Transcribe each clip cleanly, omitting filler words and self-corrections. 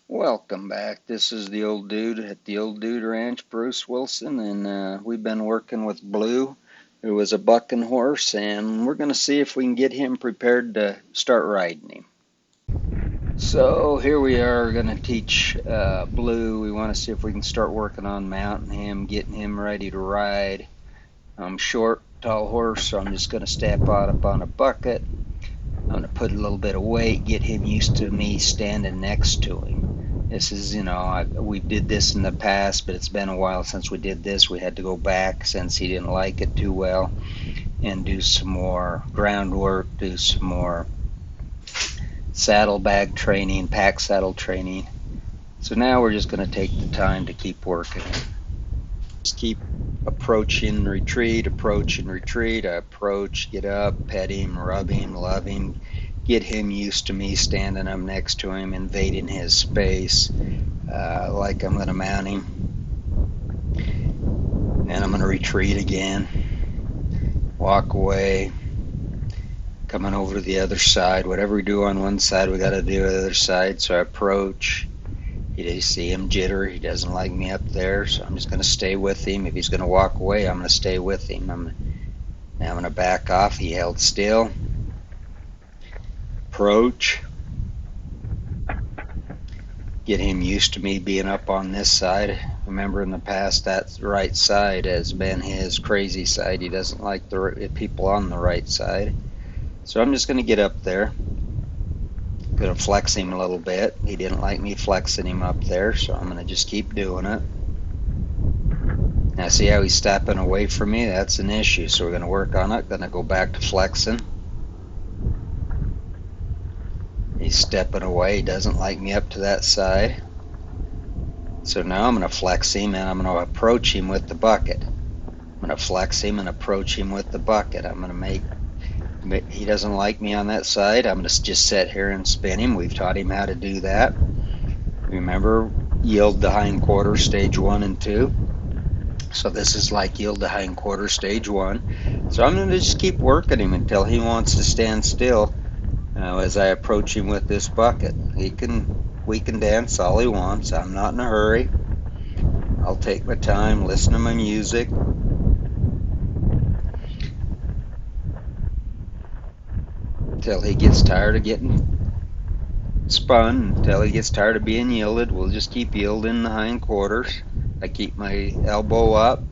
Welcome back. This is the old dude at the Old Dude Ranch, Bruce Wilson, and we've been working with Blue, who was a bucking horse, and we're going to see if we can get him prepared to start riding him. So here we are going to teach Blue. We want to see if we can start working on mounting him, getting him ready to ride. I'm short, tall horse, so I'm just going to step out up on a bucket. I'm going to put a little bit of weight, get him used to me standing next to him. This is, we did this in the past, but it's been a while since we did this. We had to go back since he didn't like it too well and do some more groundwork, do some more saddlebag training, pack saddle training. So now we're just going to take the time to keep working. Just keep approaching, retreat, approach and retreat. I approach, get up, pet him, rub him, love him, get him used to me standing up next to him, invading his space, like I'm going to mount him. And I'm going to retreat again, walk away, coming over to the other side. Whatever we do on one side, we got to do the other side. So I approach. You see him jitter. He doesn't like me up there, so I'm just going to stay with him. If he's going to walk away, I'm going to stay with him. Now I'm going to back off. He held still. Approach. Get him used to me being up on this side. Remember in the past, that right side has been his crazy side. He doesn't like the people on the right side. So I'm just going to get up there. Going to flex him a little bit. He didn't like me flexing him up there, so I'm going to just keep doing it. Now see how he's stepping away from me? That's an issue, so we're going to work on it. Going to go back to flexing. He's stepping away. He doesn't like me up to that side. So now I'm going to flex him and I'm going to approach him with the bucket. I'm going to flex him and approach him with the bucket. I'm going to make, he doesn't like me on that side. I'm going to just sit here and spin him. We've taught him how to do that. Remember, yield the hindquarter, stage 1 and 2. So this is like yield the hindquarter, stage 1. So I'm going to just keep working him until he wants to stand still as I approach him with this bucket. We can dance all he wants. I'm not in a hurry. I'll take my time, listen to my music. Until he gets tired of getting spun, until he gets tired of being yielded. We'll just keep yielding the hindquarters. I keep my elbow up,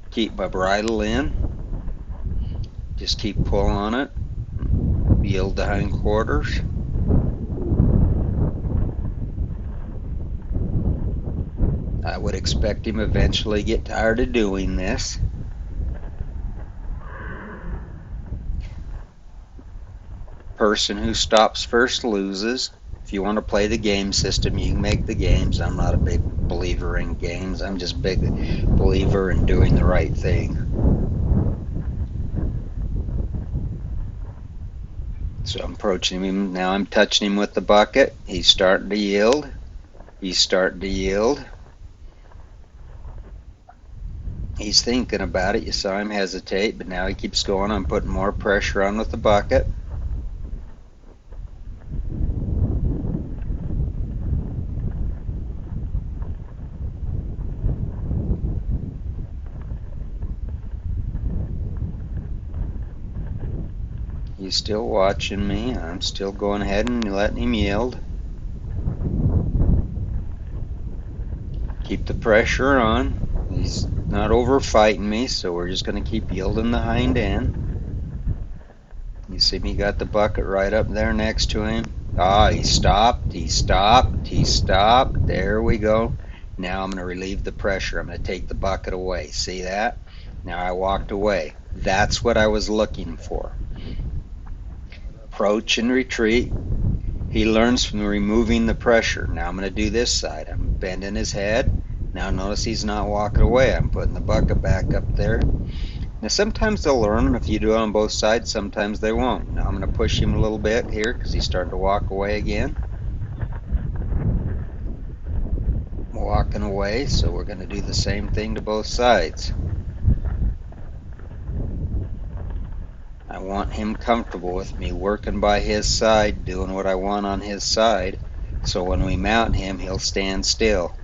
keep my bridle in, just keep pulling on it, yield the hindquarters. I would expect him eventually get tired of doing this. Person who stops first loses. If you want to play the game system, you can make the games. I'm not a big believer in games. I'm just a big believer in doing the right thing. So I'm approaching him. Now I'm touching him with the bucket. He's starting to yield. He's starting to yield. He's thinking about it. You saw him hesitate, but now he keeps going. I'm putting more pressure on with the bucket. He's still watching me. I'm still going ahead and letting him yield. Keep the pressure on. He's not over fighting me, so we're just going to keep yielding the hind end. You see me got the bucket right up there next to him. He stopped, he stopped, he stopped. There we go. Now I'm going to relieve the pressure. I'm going to take the bucket away. See that? Now I walked away. That's what I was looking for. Approach and retreat. He learns from removing the pressure. Now I'm going to do this side. I'm bending his head. Now notice he's not walking away. I'm putting the bucket back up there. Now sometimes they'll learn if you do it on both sides, sometimes they won't. Now I'm going to push him a little bit here because he's starting to walk away again. Walking away, so we're going to do the same thing to both sides. I want him comfortable with me, working by his side, doing what I want on his side. So when we mount him, he'll stand still.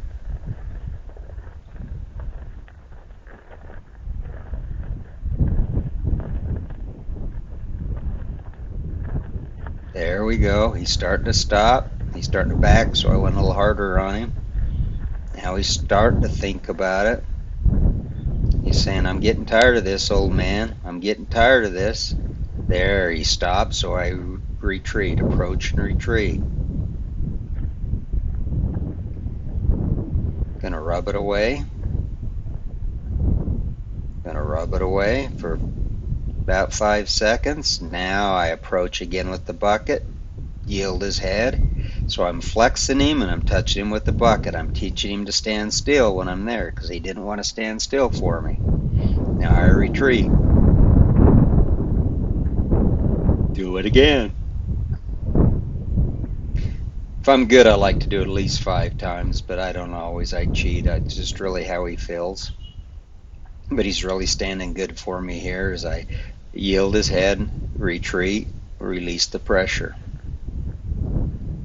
There we go. He's starting to stop. He's starting to back, so I went a little harder on him. Now he's starting to think about it. He's saying, I'm getting tired of this, old man. I'm getting tired of this. There, he stopped, so I retreat, approach and retreat. Gonna rub it away. Gonna rub it away for about 5 seconds. Now I approach again with the bucket, yield his head. So I'm flexing him and I'm touching him with the bucket. I'm teaching him to stand still when I'm there because he didn't want to stand still for me. Now I retreat. Do it again. If I'm good, I like to do it at least 5 times, but I don't always. I cheat. It's just really how he feels. But he's really standing good for me here as I yield his head, retreat, release the pressure.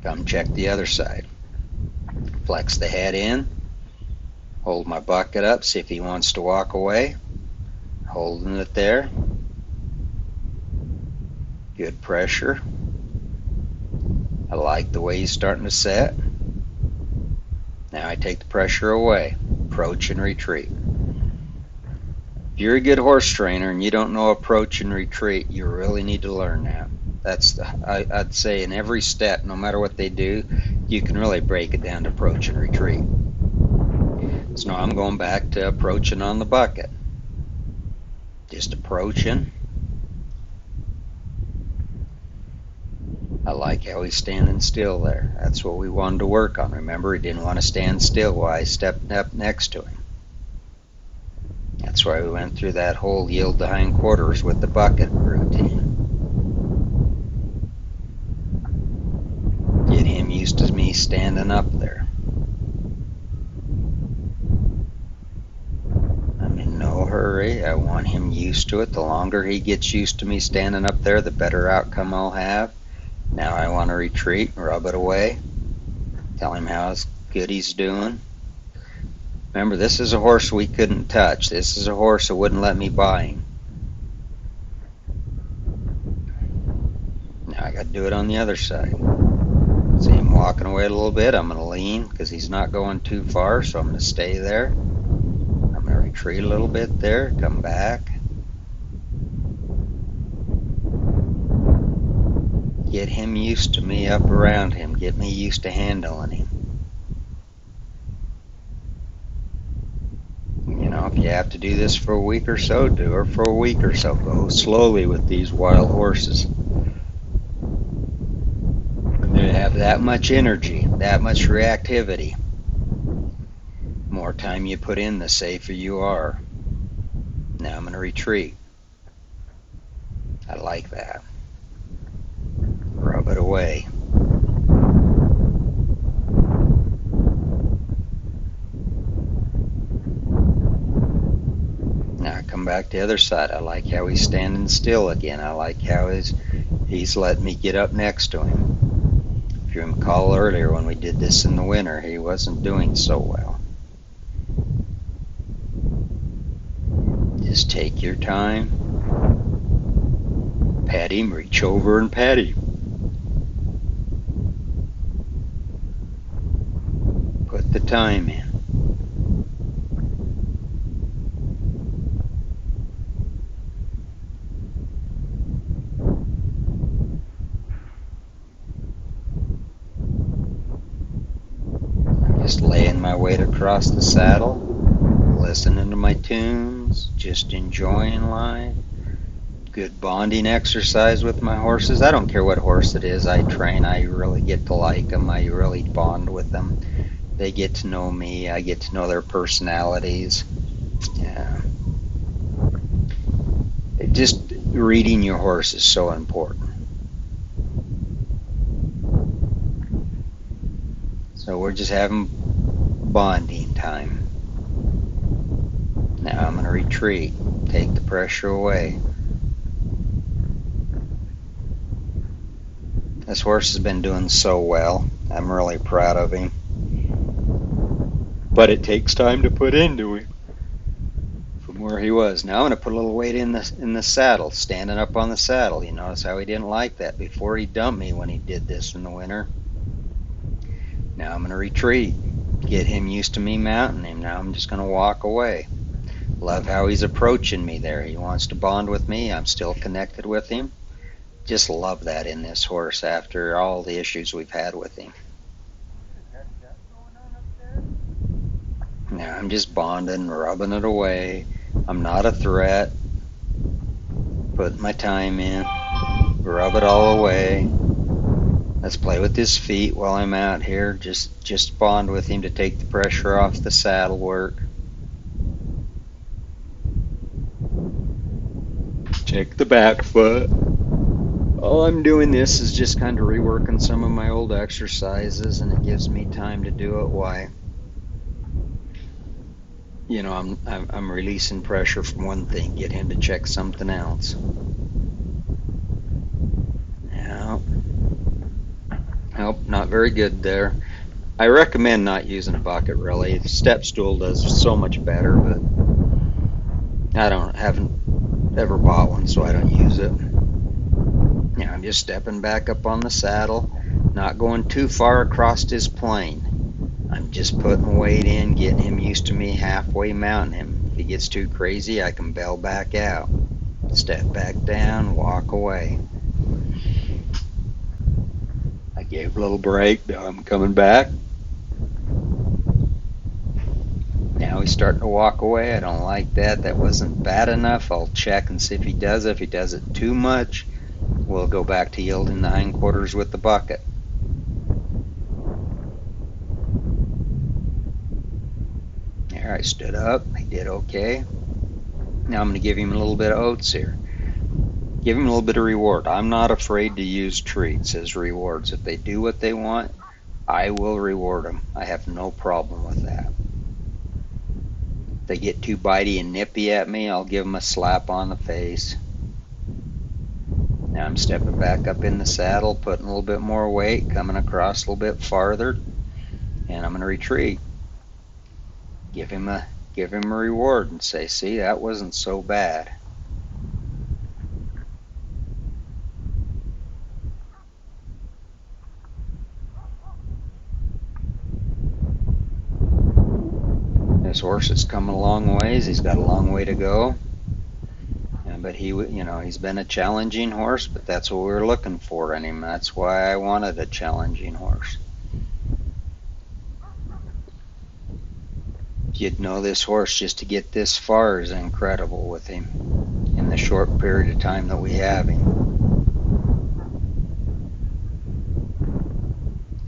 Come check the other side. Flex the head in, hold my bucket up, see if he wants to walk away. Holding it there. Good pressure. I like the way he's starting to set. Now I take the pressure away, approach and retreat. If you're a good horse trainer and you don't know approach and retreat, you really need to learn that. I'd say in every step, no matter what they do, you can really break it down to approach and retreat. So now I'm going back to approaching on the bucket. Just approaching. I like how he's standing still there. That's what we wanted to work on. Remember, he didn't want to stand still while I stepped up next to him. That's why we went through that whole yield the hindquarters with the bucket routine. Get him used to me standing up there. I'm in no hurry. I want him used to it. The longer he gets used to me standing up there, the better outcome I'll have. Now I want to retreat, rub it away, tell him how good he's doing. Remember, this is a horse we couldn't touch. This is a horse that wouldn't let me buy him. Now I got to do it on the other side. See him walking away a little bit. I'm going to lean because he's not going too far, so I'm going to stay there. I'm going to retreat a little bit there, come back. Get him used to me up around him. Get me used to handling him. You know, if you have to do this for a week or so, do it for a week or so. Go slowly with these wild horses. They have that much energy, that much reactivity. The more time you put in, the safer you are. Now I'm going to retreat. I like that. Rub it away. Now I come back to the other side. I like how he's standing still again. I like how he's letting me get up next to him. If you recall earlier when we did this in the winter, he wasn't doing so well. Just take your time. Pat him, reach over and pat him. Put the time in. Just laying my weight across the saddle, listening to my tunes, just enjoying life. Good bonding exercise with my horses. I don't care what horse it is I train. I really get to like them. I really bond with them. They get to know me. I get to know their personalities. Yeah. Just reading your horse is so important. So we're just having bonding time. Now I'm going to retreat. Take the pressure away. This horse has been doing so well. I'm really proud of him. But it takes time to put into him from where he was. Now I'm going to put a little weight in the saddle, standing up on the saddle. You notice how he didn't like that before he dumped me when he did this in the winter. Now I'm going to retreat, get him used to me mounting him. Now I'm just going to walk away. Love how he's approaching me there. He wants to bond with me. I'm still connected with him. Just love that in this horse after all the issues we've had with him. Now I'm just bonding, rubbing it away. I'm not a threat. Put my time in, rub it all away. Let's play with his feet while I'm out here. Just bond with him to take the pressure off the saddle work. Check the back foot. All I'm doing this is just kind of reworking some of my old exercises, and it gives me time to do it. Why? You know, I'm releasing pressure from one thing, get him to check something else. Now, nope, not very good there. I recommend not using a bucket really. The step stool does so much better, but haven't ever bought one, so I don't use it. Now I'm just stepping back up on the saddle, not going too far across his plane. I'm just putting weight in, getting him used to me, halfway mounting him. If he gets too crazy, I can bail back out. Step back down, walk away. I gave a little break, now I'm coming back. Now he's starting to walk away. I don't like that. That wasn't bad enough. I'll check and see if he does it. If he does it too much, we'll go back to yielding the hindquarters with the bucket. There, I stood up. He did okay. Now I'm going to give him a little bit of oats here. Give him a little bit of reward. I'm not afraid to use treats as rewards. If they do what they want, I will reward them. I have no problem with that. If they get too bitey and nippy at me, I'll give them a slap on the face. Now I'm stepping back up in the saddle, putting a little bit more weight, coming across a little bit farther, and I'm going to retreat. Give him a reward and say, see, that wasn't so bad. This horse has come a long ways. He's got a long way to go. But he's been a challenging horse, but that's what we were looking for in him. That's why I wanted a challenging horse. You'd know this horse just to get this far is incredible with him in the short period of time that we have him.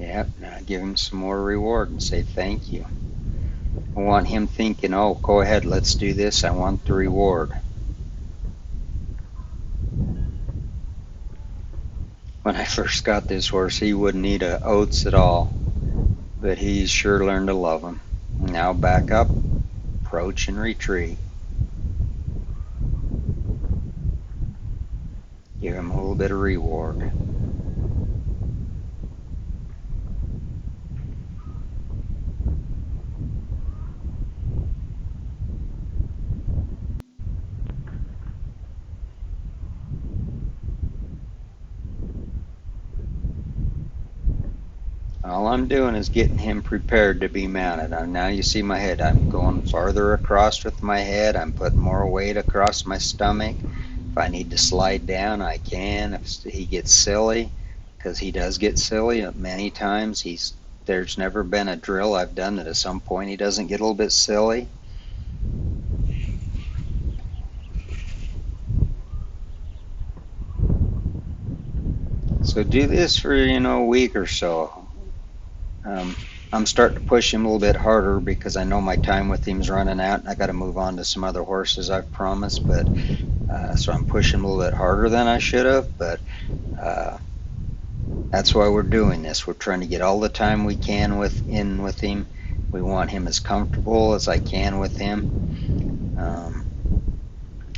Yep, now give him some more reward and say thank you. I want him thinking, oh, go ahead, let's do this. I want the reward. When I first got this horse, he wouldn't eat oats at all, but he's sure learned to love them. Now back up, approach and retreat. Give him a little bit of reward. All I'm doing is getting him prepared to be mounted. Now you see my head. I'm going farther across with my head. I'm putting more weight across my stomach. If I need to slide down, I can. If he gets silly, because he does get silly many times. There's never been a drill I've done that at some point he doesn't get a little bit silly. So do this for a week or so. I'm starting to push him a little bit harder because I know my time with him's running out and I got to move on to some other horses I've promised, but so I'm pushing him a little bit harder than I should have, but that's why we're doing this. We're trying to get all the time we can with him. We want him as comfortable as I can with him.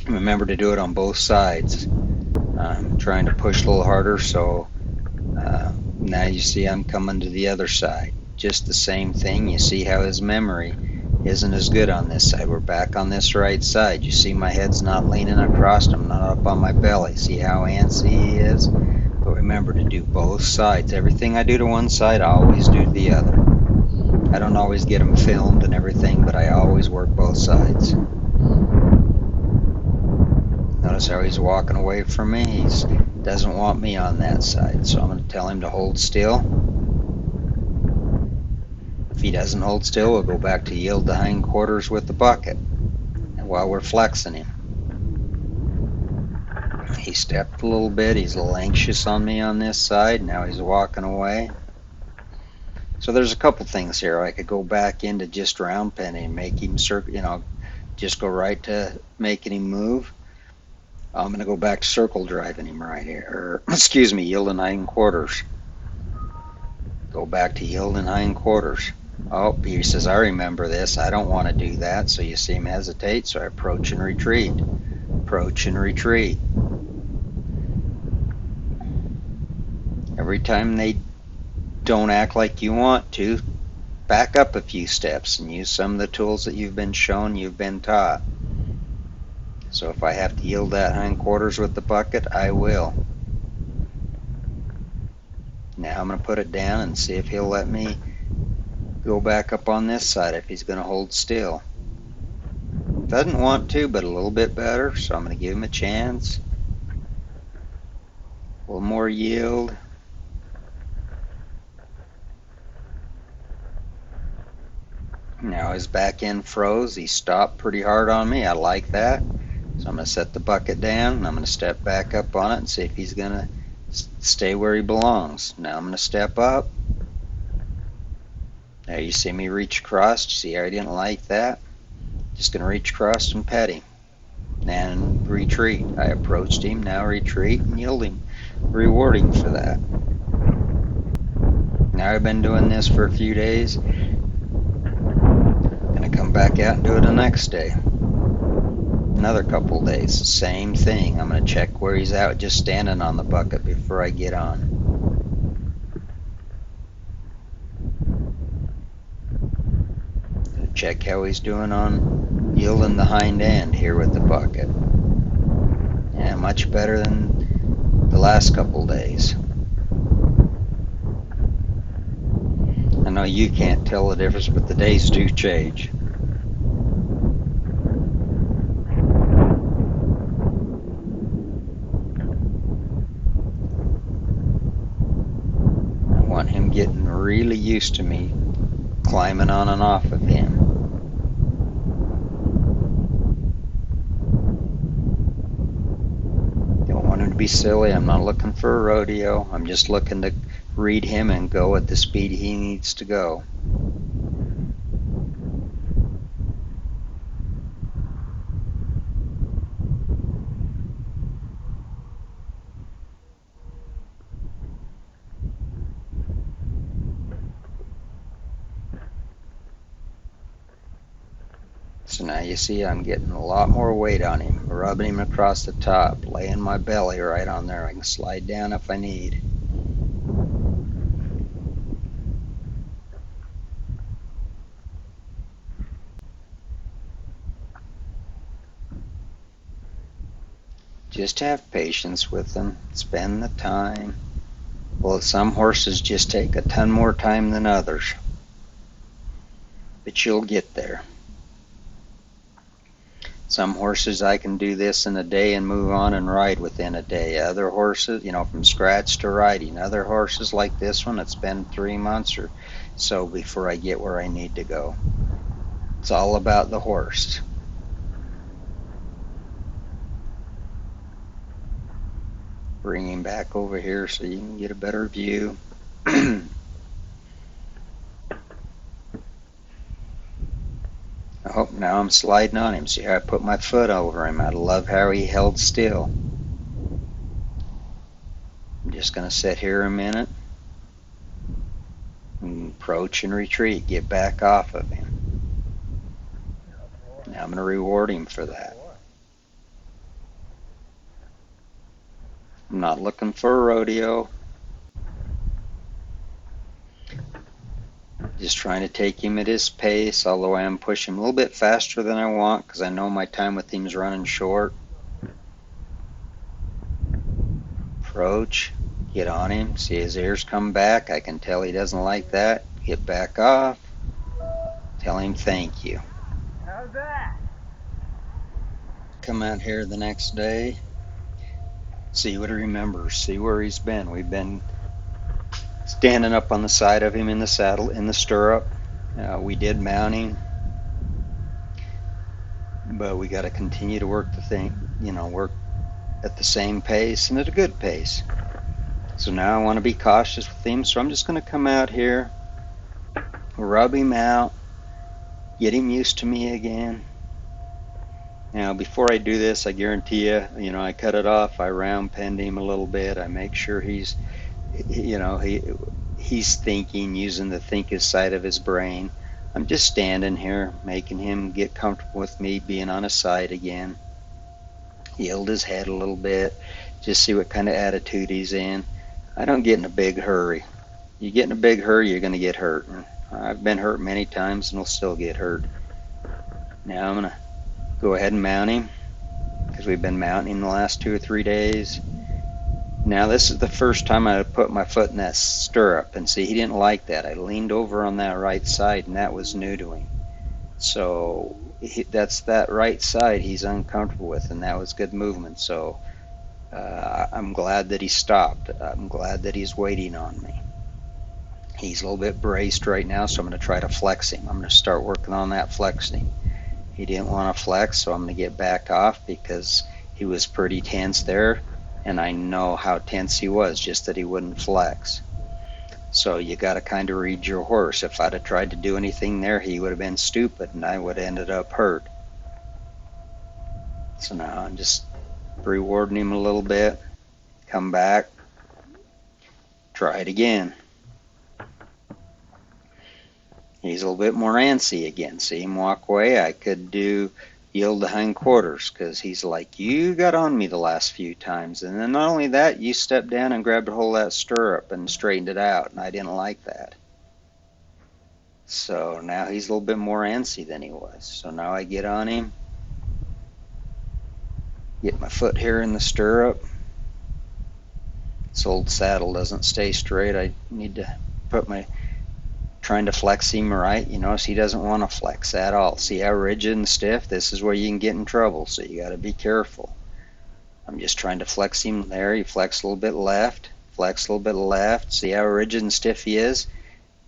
Remember to do it on both sides. I'm trying to push a little harder so Now you see I'm coming to the other side. Just the same thing. You see how his memory isn't as good on this side. We're back on this right side. You see my head's not leaning across. I'm not up on my belly. See how antsy he is? But remember to do both sides. Everything I do to one side, I always do to the other. I don't always get them filmed and everything, but I always work both sides. Notice how he's walking away from me. He doesn't want me on that side, so I'm going to tell him to hold still. If he doesn't hold still, we'll go back to yield the hindquarters with the bucket. And while we're flexing him, he stepped a little bit. He's a little anxious on me on this side. Now he's walking away. So there's a couple things here. I could go back into just round penning and make him circle, just go right to making him move. I'm going to go back to circle driving him right here, or excuse me, yielding hindquarters. Go back to yielding hindquarters. Oh, he says, I remember this. I don't want to do that. So you see him hesitate. So I approach and retreat. Approach and retreat. Every time they don't act like you want to, back up a few steps and use some of the tools that you've been shown, you've been taught. So if I have to yield that hindquarters with the bucket, I will. Now I'm going to put it down and see if he'll let me go back up on this side if he's going to hold still. Doesn't want to, but a little bit better, so I'm going to give him a chance. A little more yield. Now his back end froze. He stopped pretty hard on me. I like that. So I'm going to set the bucket down and I'm going to step back up on it and see if he's going to stay where he belongs. Now I'm going to step up. Now you see me reach across. You see how I didn't like that? Just going to reach across and pet him. And retreat. I approached him, now retreat and yield him. Reward him for that. Now I've been doing this for a few days. Gonna come back out and do it the next day. Another couple days, same thing. I'm gonna check where he's out, just standing on the bucket before I get on. Check how he's doing on yielding the hind end here with the bucket. Yeah, much better than the last couple days. I know you can't tell the difference, but the days do change. I want him getting really used to me climbing on and off of him. Don't want him to be silly. I'm not looking for a rodeo. I'm just looking to read him and go at the speed he needs to go. So now you see I'm getting a lot more weight on him, rubbing him across the top, laying my belly right on there. I can slide down if I need. Just have patience with them, spend the time. Well, some horses just take a ton more time than others, but you'll get there. Some horses I can do this in a day and move on and ride within a day. Other horses, from scratch to riding. Other horses like this one, it's been 3 months or so before I get where I need to go. It's all about the horse. Bring him back over here so you can get a better view. Oh, now I'm sliding on him. See how I put my foot over him? I love how he held still. I'm just going to sit here a minute and approach and retreat. Get back off of him. Now I'm going to reward him for that. I'm not looking for a rodeo. Just trying to take him at his pace, although I am pushing him a little bit faster than I want because I know my time with him is running short. Approach, get on him, see his ears come back. I can tell he doesn't like that. Get back off, tell him thank you. How's that? Come out here the next day, see what he remembers, see where he's been. We've been standing up on the side of him in the saddle, in the stirrup. We did mounting, but we got to continue to work the thing, work at the same pace and at a good pace. So now I want to be cautious with him, so I'm just going to come out here, rub him out, get him used to me again. Now, before I do this, I guarantee you, I cut it off, I round penned him a little bit, I make sure he's, he's thinking, using the thinkist side of his brain. I'm just standing here, making him get comfortable with me being on his side again. Yield his head a little bit, just see what kind of attitude he's in. I don't get in a big hurry. You get in a big hurry, you're going to get hurt. I've been hurt many times and will still get hurt. Now I'm going to go ahead and mount him because we've been mounting him the last 2 or 3 days. Now this is the first time I put my foot in that stirrup, and see, he didn't like that. I leaned over on that right side, and that was new to him. So that's that right side he's uncomfortable with, and that was good movement. So I'm glad that he stopped. I'm glad that he's waiting on me. He's a little bit braced right now, so I'm going to try to flex him. I'm going to start working on that flexing. He didn't want to flex, so I'm going to get back off because he was pretty tense there, and I know how tense he was, just that he wouldn't flex. So you got to kind of read your horse. If I'd have tried to do anything there, he would have been stupid, and I would have ended up hurt. So now I'm just rewarding him a little bit. Come back. Try it again. He's a little bit more antsy again. See him walk away. I could do yield the hindquarters because he's like, you got on me the last few times. And then not only that, you stepped down and grabbed a hold of that stirrup and straightened it out, and I didn't like that. So now he's a little bit more antsy than he was. So now I get on him, get my foot here in the stirrup. This old saddle doesn't stay straight. I need to put my trying to flex him right. You notice he doesn't want to flex at all. See how rigid and stiff? This is where you can get in trouble, so you got to be careful. I'm just trying to flex him there. He flexed a little bit left, flex a little bit left. See how rigid and stiff he is?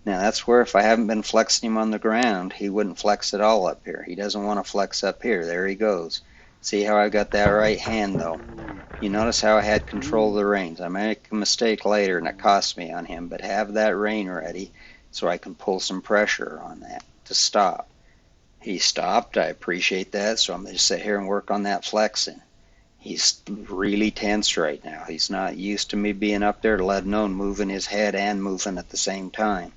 Now that's where if I haven't been flexing him on the ground, he wouldn't flex at all up here. He doesn't want to flex up here. There he goes. See how I got that right hand though? You notice how I had control of the reins. I make a mistake later and it cost me on him, but have that rein ready so I can pull some pressure on that to stop. He stopped. I appreciate that, so I'm going to sit here and work on that flexing. He's really tense right now. He's not used to me being up there, let alone moving his head and moving at the same time.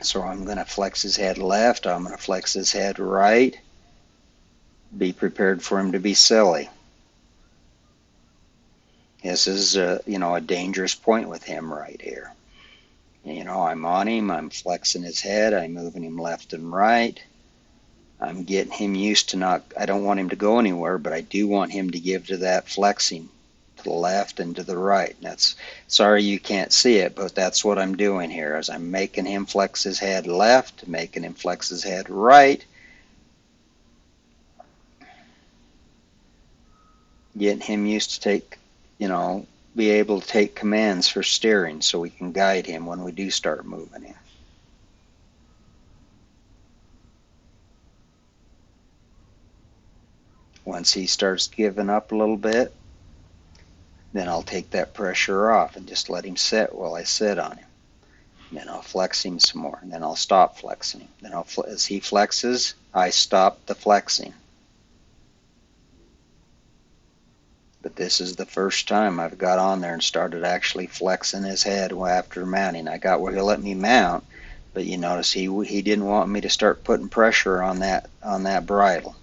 So I'm going to flex his head left. I'm going to flex his head right. Be prepared for him to be silly. This is a dangerous point with him right here. I'm on him. I'm flexing his head. I'm moving him left and right. I'm getting him used to I don't want him to go anywhere, but I do want him to give to that flexing to the left and to the right. Sorry you can't see it, but that's what I'm doing here as I'm making him flex his head left, making him flex his head right, getting him used to be able to take commands for steering so we can guide him when we do start moving him. Once he starts giving up a little bit, then I'll take that pressure off and just let him sit while I sit on him. Then I'll flex him some more, and then I'll stop flexing him. Then as he flexes, I stop the flexing. But this is the first time I've got on there and started actually flexing his head after mounting. I got where he'll let me mount, but you notice he didn't want me to start putting pressure on that bridle.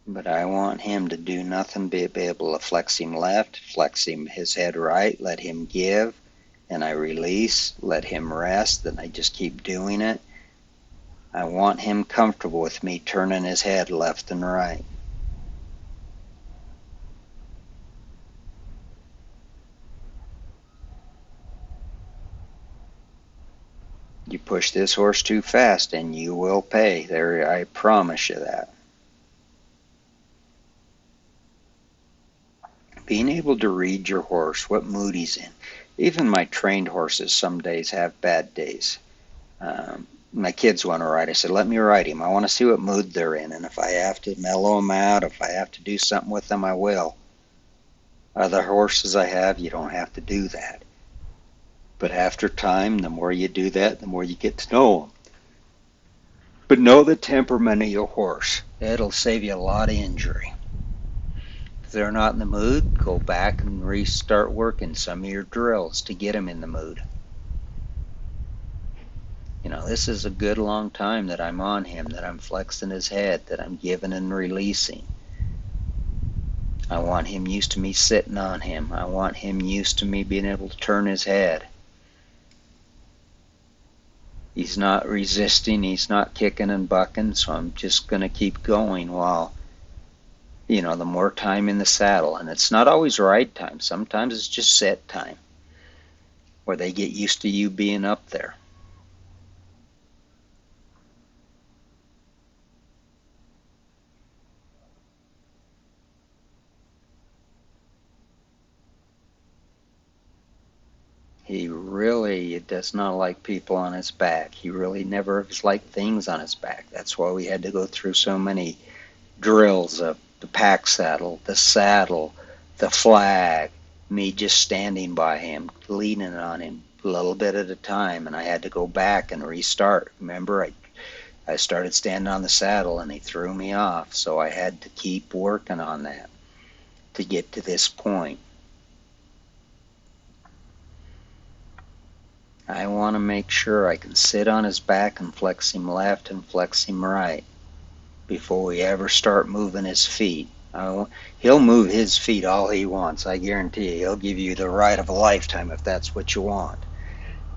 But I want him to do nothing, be able to flex him left, flex him his head right, let him give, and I release, let him rest, and I just keep doing it. I want him comfortable with me turning his head left and right. You push this horse too fast and you will pay. There, I promise you that. Being able to read your horse, what mood he's in. Even my trained horses some days have bad days. My kids want to ride. I said, let me ride him. I want to see what mood they're in. And if I have to mellow them out, if I have to do something with them, I will. Other horses I have, you don't have to do that. But after time, the more you do that, the more you get to know them. But know the temperament of your horse. It'll save you a lot of injury. If they're not in the mood, go back and restart working some of your drills to get them in the mood. You know, this is a good long time that I'm on him, that I'm flexing his head, that I'm giving and releasing. I want him used to me sitting on him. I want him used to me being able to turn his head. He's not resisting, he's not kicking and bucking, so I'm just going to keep going while, you know, the more time in the saddle. And it's not always ride time. Sometimes it's just set time where they get used to you being up there. He really does not like people on his back. He really never has liked things on his back. That's why we had to go through so many drills of the pack saddle, the flag, me just standing by him, leaning on him a little bit at a time, and I had to go back and restart. Remember, I started standing on the saddle and he threw me off, so I had to keep working on that to get to this point. I want to make sure I can sit on his back and flex him left and flex him right before we ever start moving his feet. He'll move his feet all he wants. I guarantee you. He'll give you the ride of a lifetime if that's what you want.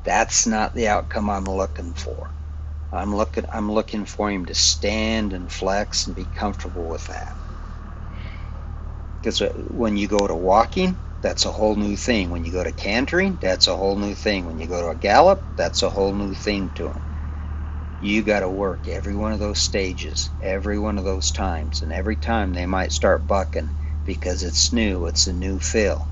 That's not the outcome I'm looking for. I'm looking for him to stand and flex and be comfortable with that. Because when you go to walking, that's a whole new thing. When you go to cantering, that's a whole new thing. When you go to a gallop, that's a whole new thing to him. You got to work every one of those stages, every one of those times, and every time they might start bucking because it's new, it's a new feel.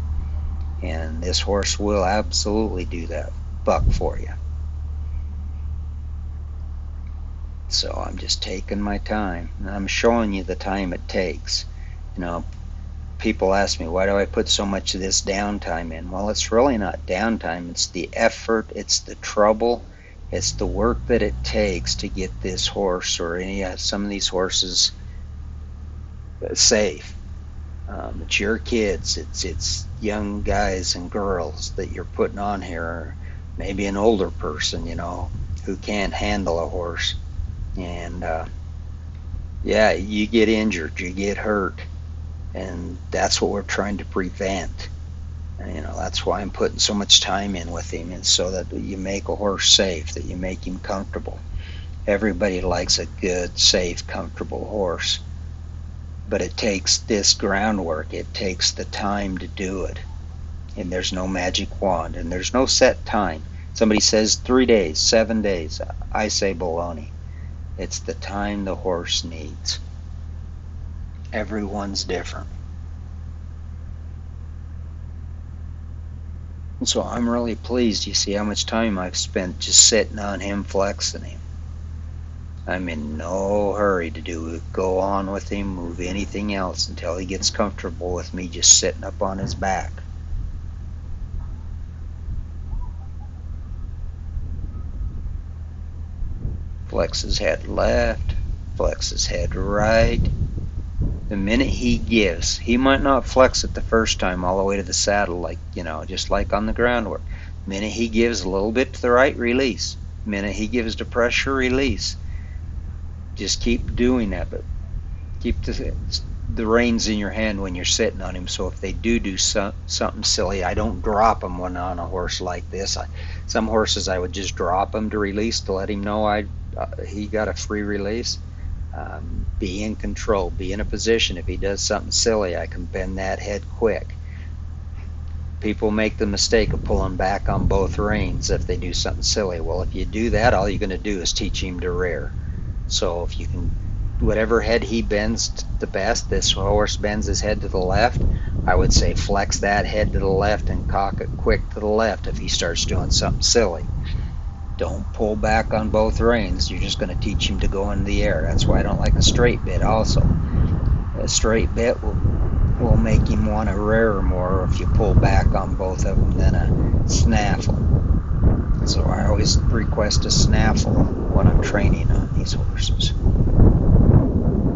And this horse will absolutely do that, buck for you. So I'm just taking my time, and I'm showing you the time it takes. You know, people ask me, why do I put so much of this downtime in? Well, it's really not downtime. It's the effort, it's the trouble, it's the work that it takes to get this horse or some of these horses safe. It's your kids, it's young guys and girls that you're putting on here, or maybe an older person, you know, who can't handle a horse. And yeah, you get injured, you get hurt, and that's what we're trying to prevent. And, you know, that's why I'm putting so much time in with him, and so that you make a horse safe, that you make him comfortable. Everybody likes a good, safe, comfortable horse, but it takes this groundwork. It takes the time to do it, and there's no magic wand, and there's no set time. Somebody says 3 days, 7 days. I say baloney. It's the time the horse needs. Everyone's different. And so I'm really pleased. You see how much time I've spent just sitting on him, flexing him. I'm in no hurry to go on with him, move anything else until he gets comfortable with me just sitting up on his back. Flex his head left, flex his head right. The minute he gives, he might not flex it the first time all the way to the saddle, like, you know, just like on the groundwork. The minute he gives a little bit to the right, release. The minute he gives the pressure, release. Just keep doing that, but Keep the reins in your hand when you're sitting on him, so if they do something silly, I don't drop them when on a horse like this. Some horses I would just drop him to release to let him know he got a free release. Be in control, be in a position. If he does something silly, I can bend that head quick. People make the mistake of pulling back on both reins if they do something silly. Well, if you do that, all you're going to do is teach him to rear. So if you can, whatever head he bends the best, this horse bends his head to the left, I would say flex that head to the left and cock it quick to the left if he starts doing something silly. Don't pull back on both reins. You're just going to teach him to go in the air. That's why I don't like a straight bit also. A straight bit will make him want to rear more if you pull back on both of them than a snaffle. So I always request a snaffle when I'm training on these horses.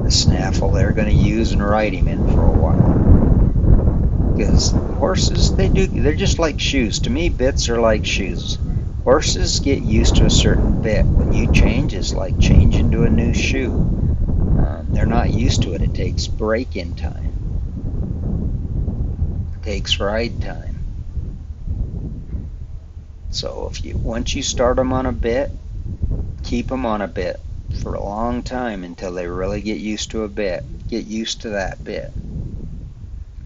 The snaffle they're going to use and ride him in for a while. Because horses, they're just like shoes. To me, bits are like shoes. Horses get used to a certain bit. When you change, it's like changing to a new shoe. They're not used to it. It takes break-in time. It takes ride time. So once you start them on a bit, keep them on a bit for a long time until they really get used to a bit. Get used to that bit.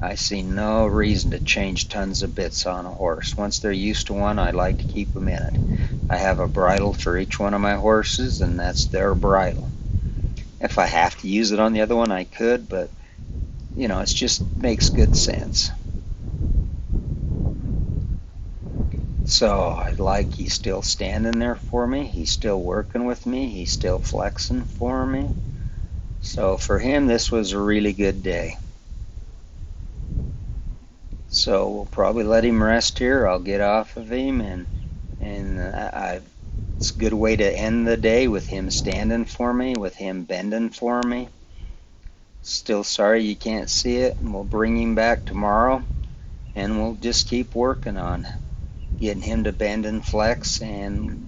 I see no reason to change tons of bits on a horse. Once they're used to one, I like to keep them in it. I have a bridle for each one of my horses, and that's their bridle. If I have to use it on the other one, I could, but it just makes good sense. So he's still standing there for me. He's still working with me. He's still flexing for me. So for him, this was a really good day. So we'll probably let him rest here. I'll get off of him, and it's a good way to end the day with him standing for me, with him bending for me. Still sorry you can't see it, and we'll bring him back tomorrow, and we'll just keep working on getting him to bend and flex and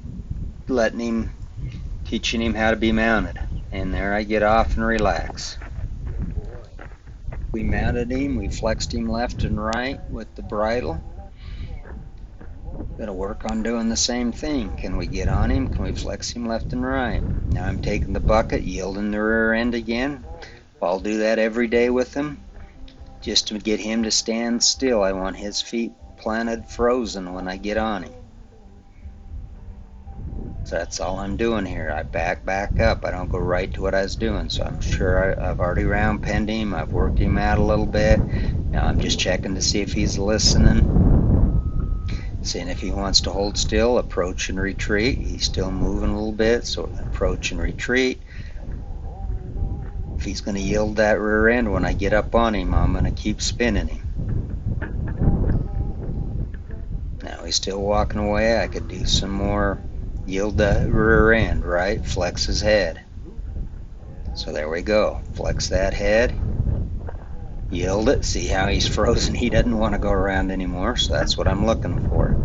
teaching him how to be mounted. And there I get off and relax. We mounted him, we flexed him left and right with the bridle. Gotta work on doing the same thing. Can we get on him? Can we flex him left and right? Now I'm taking the bucket, yielding the rear end again. I'll do that every day with him, just to get him to stand still. I want his feet planted frozen when I get on him. So that's all I'm doing here. I back up. I don't go right to what I was doing. So I'm sure I've already round penned him. I've worked him out a little bit. Now I'm just checking to see if he's listening. Seeing if he wants to hold still, approach and retreat. He's still moving a little bit, so approach and retreat. If he's going to yield that rear end when I get up on him, I'm going to keep spinning him. Now he's still walking away. I could do some more. Yield the rear end, right? Flex his head. So there we go. Flex that head. Yield it. See how he's frozen? He doesn't want to go around anymore, so that's what I'm looking for.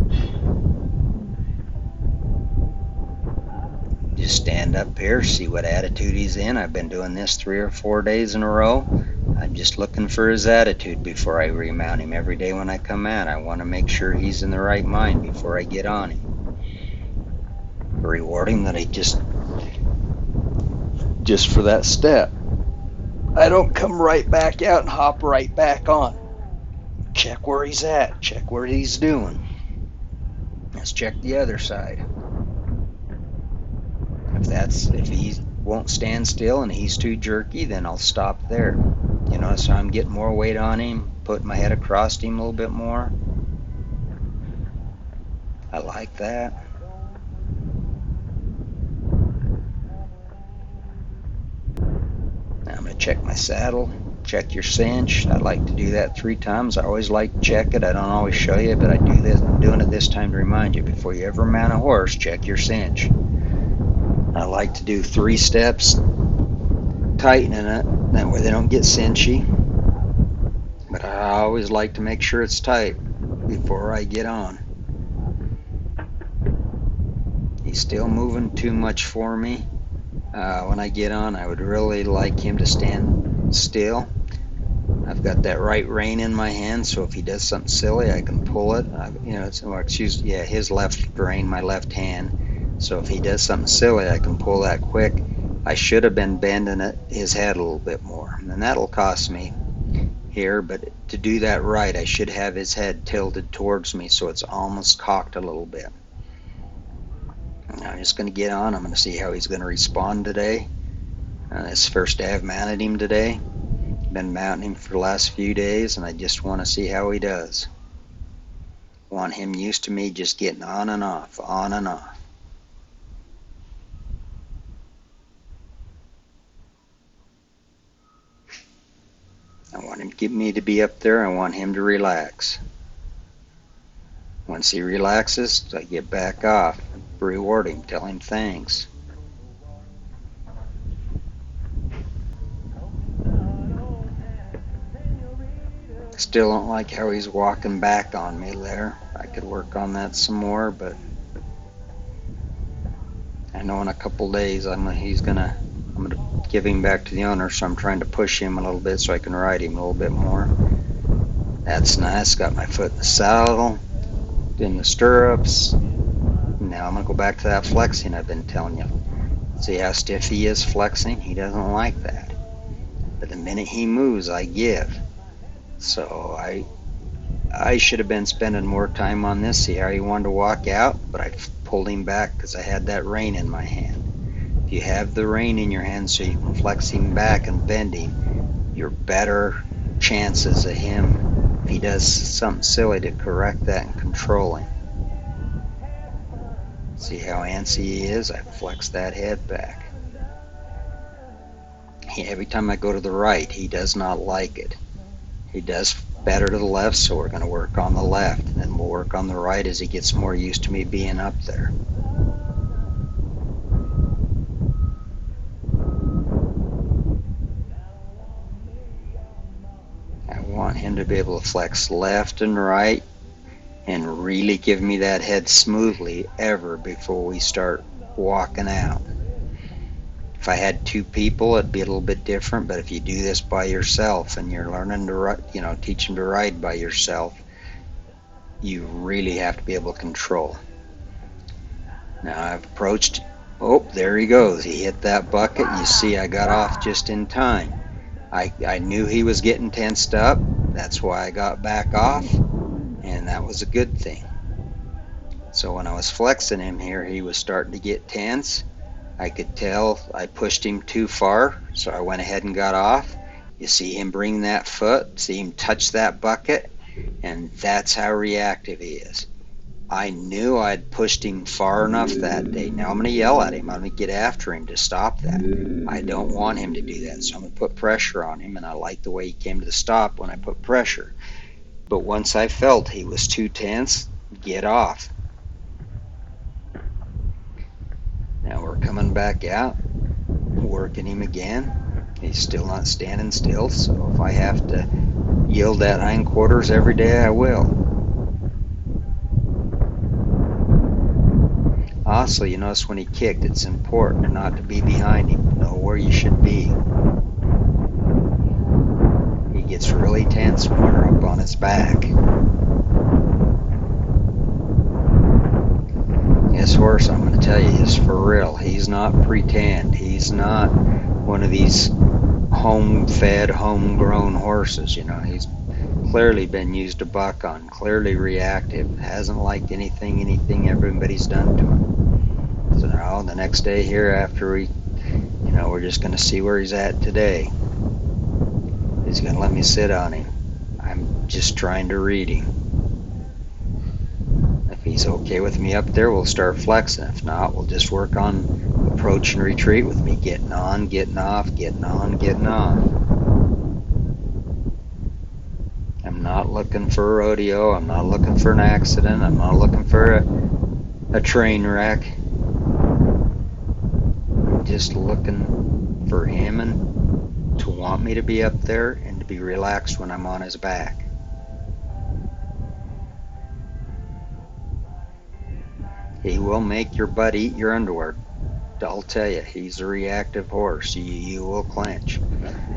Just stand up here, see what attitude he's in. I've been doing this 3 or 4 days in a row. I'm just looking for his attitude before I remount him. Every day when I come out, I want to make sure he's in the right mind before I get on him. Reward him that he just for that step. I don't come right back out and hop right back on. Check where he's at. Check what he's doing. Let's check the other side. If he won't stand still and he's too jerky, then I'll stop there. So I'm getting more weight on him, putting my head across him a little bit more. I like that. Now I'm going to check my saddle, check your cinch. I like to do that 3 times. I always like to check it. I don't always show you, but I do this. I'm doing it this time to remind you. Before you ever mount a horse, check your cinch. I like to do 3 steps, tightening it. That way they don't get cinchy. But I always like to make sure it's tight before I get on. He's still moving too much for me. When I get on, I would really like him to stand still. I've got that right rein in my hand, so if he does something silly, I can pull it. His left rein, my left hand. So if he does something silly, I can pull that quick. I should have been bending his head a little bit more, and that'll cost me here, but to do that right, I should have his head tilted towards me so it's almost cocked a little bit. I'm just going to get on. I'm going to see how he's going to respond today. It's the first day I've mounted him today. Been mounting him for the last few days, and I just want to see how he does. Want him used to me just getting on and off, on and off. I want him to get me to be up there. I want him to relax. Once he relaxes, I get back off, reward him, tell him thanks. Still don't like how he's walking back on me there. I could work on that some more, but I know in a couple days I'm gonna give him back to the owner, so I'm trying to push him a little bit so I can ride him a little bit more. That's nice. Got my foot in the saddle, in the stirrups. Now I'm gonna go back to that flexing I've been telling you. See how stiff he is flexing? He doesn't like that. But the minute he moves, I give. So I should have been spending more time on this. See how he wanted to walk out, but I pulled him back because I had that rein in my hand. If you have the rein in your hand so you can flex him back and bend him, you're better chances of him, if he does something silly, to correct that and control him. See how antsy he is? I flex that head back. Every time I go to the right, he does not like it. He does better to the left, so we're going to work on the left, and then we'll work on the right as he gets more used to me being up there. I want him to be able to flex left and right and really give me that head smoothly ever before we start walking out. If I had two people, it'd be a little bit different, but if you do this by yourself and you're learning to teach them to ride by yourself, you really have to be able to control. Now I've approached, oh, there he goes. He hit that bucket. You see, I got off just in time. I knew he was getting tensed up. That's why I got back off, and that was a good thing. So when I was flexing him here, he was starting to get tense. I could tell I pushed him too far, so I went ahead and got off. You see him bring that foot, see him touch that bucket, and that's how reactive he is. I knew I'd pushed him far enough that day. Now I'm going to yell at him. I'm going to get after him to stop that. I don't want him to do that, so I'm going to put pressure on him, and I like the way he came to the stop when I put pressure. But once I felt he was too tense, get off. Now we're coming back out, working him again. He's still not standing still, so if I have to yield that hindquarters every day, I will. Also, you notice when he kicked, it's important not to be behind him. Know where you should be. He gets really tense when we're up on his back. This horse, I'm going to tell you, is for real. He's not pretend. He's not one of these home-fed, home-grown horses. He's clearly been used to buck on, clearly reactive, hasn't liked anything everybody's done to him. So now, the next day here, after we're just going to see where he's at today. He's going to let me sit on him. I'm just trying to read him. If he's okay with me up there, we'll start flexing. If not, we'll just work on approach and retreat with me getting on, getting off, getting on, getting off. I'm not looking for a rodeo. I'm not looking for an accident. I'm not looking for a train wreck. I'm just looking for him and to want me to be up there and to be relaxed when I'm on his back. He will make your butt eat your underwear. I'll tell you, he's a reactive horse. You will clench.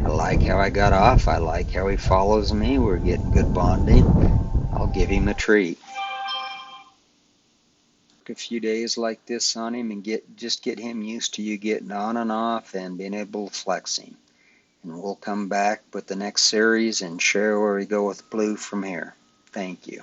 I like how I got off. I like how he follows me. We're getting good bonding. I'll give him a treat. A few days like this on him and get him used to you getting on and off and being able to flex him. And we'll come back with the next series and share where we go with Blue from here. Thank you.